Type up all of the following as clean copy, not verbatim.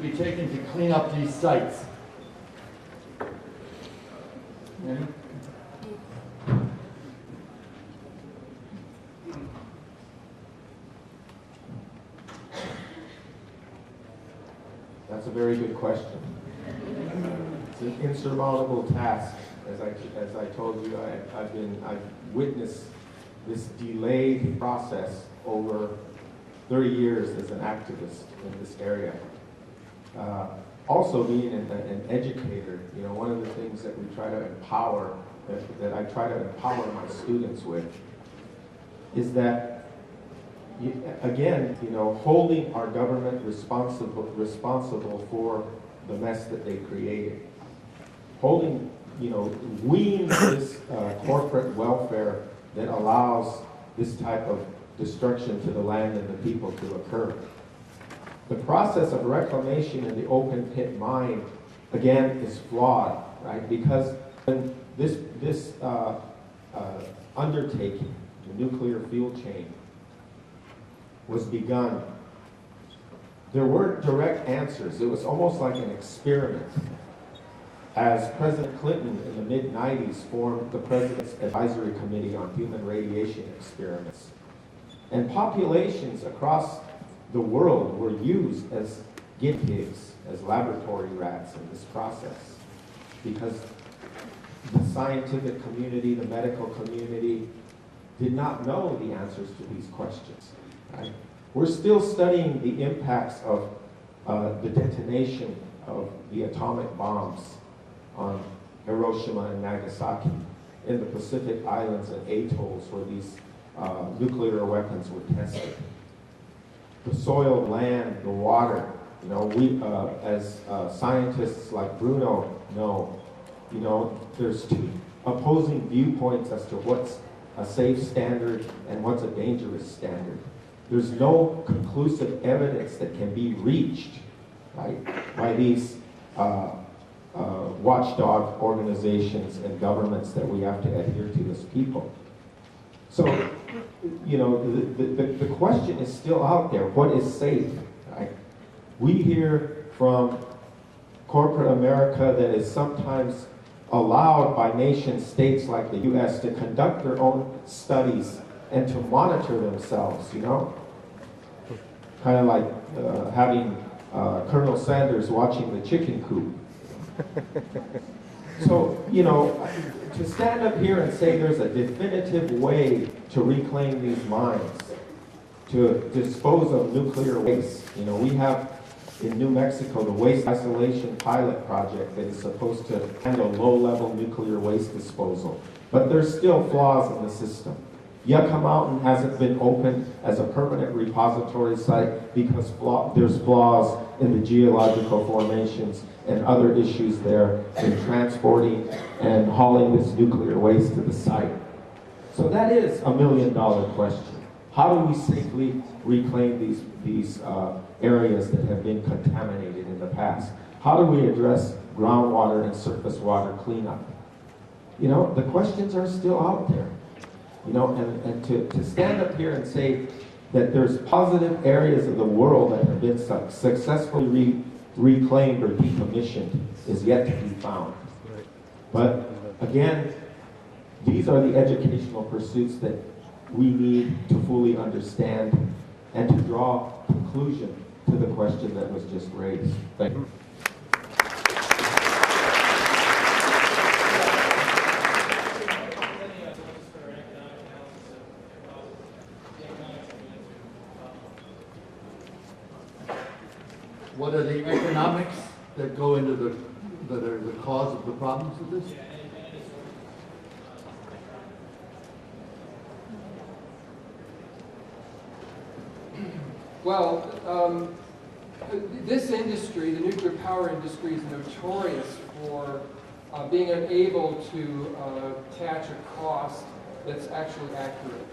to be taken to clean up these sites? Any? That's a very good question. It's an insurmountable task. As I told you, I've witnessed this delayed process over 30 years as an activist in this area. Also being an educator, you know, one of the things that we try to empower, that I try to empower my students with, is that, again, you know, holding our government responsible for the mess that they created. Holding, you know, weaning this corporate welfare that allows this type of destruction to the land and the people to occur. The process of reclamation in the open pit mine, again, is flawed, right? Because when this undertaking, the nuclear fuel chain, was begun, there weren't direct answers. It was almost like an experiment. As President Clinton in the mid-90s formed the President's Advisory Committee on Human Radiation Experiments. And populations across the world were used as guinea pigs, as laboratory rats in this process. Because the scientific community, the medical community, did not know the answers to these questions. Right? We're still studying the impacts of the detonation of the atomic bombs on Hiroshima and Nagasaki in the Pacific Islands and atolls where these nuclear weapons were tested. The soil, land, the water, you know, we as scientists like Bruno know, you know, there's two opposing viewpoints as to what's a safe standard and what's a dangerous standard. There's no conclusive evidence that can be reached, right, by these watchdog organizations and governments that we have to adhere to as people. So, you know, the question is still out there. What is safe, right? We hear from corporate America that is sometimes allowed by nation states like the U.S. to conduct their own studies and to monitor themselves, you know? Kind of like having Colonel Sanders watching the chicken coop. So, you know, to stand up here and say there's a definitive way to reclaim these mines, to dispose of nuclear waste. You know, we have in New Mexico the Waste Isolation Pilot Project that is supposed to handle low-level nuclear waste disposal. But there's still flaws in the system. Yucca Mountain hasn't been opened as a permanent repository site because there's flaws in the geological formations and other issues there in transporting and hauling this nuclear waste to the site. So that is $1 million question. How do we safely reclaim these areas that have been contaminated in the past? How do we address groundwater and surface water cleanup? You know, the questions are still out there. You know, and to stand up here and say that there's positive areas of the world that have been successfully reclaimed or decommissioned is yet to be found. But again, these are the educational pursuits that we need to fully understand and to draw conclusion to the question that was just raised. Thank you. What are the economics that go into that are the cause of the problems of this? Well, this industry, the nuclear power industry, is notorious for being unable to attach a cost that's actually accurate.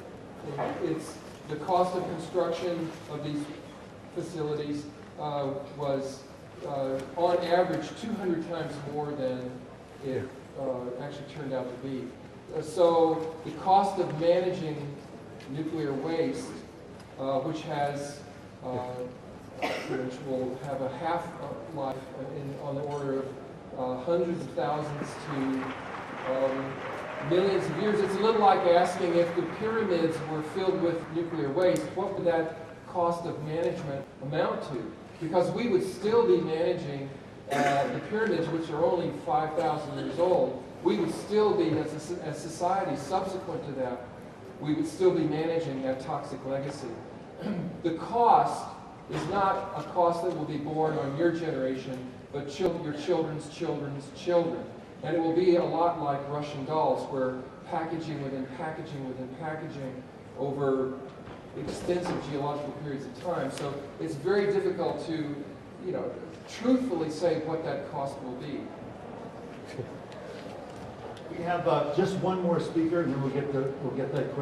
It's the cost of construction of these facilities was on average 200 times more than it actually turned out to be. So the cost of managing nuclear waste, which has which will have a half life on the order of hundreds of thousands to millions of years. It's a little like asking if the pyramids were filled with nuclear waste, what would that cost of management amount to? Because we would still be managing the pyramids, which are only 5,000 years old. We would still be, as a society subsequent to that, we would still be managing that toxic legacy. The cost is not a cost that will be borne on your generation, but your children's children's children. And it will be a lot like Russian dolls, where packaging within packaging within packaging over extensive geological periods of time. So it's very difficult to, truthfully say what that cost will be. We have just one more speaker, and then we'll get that.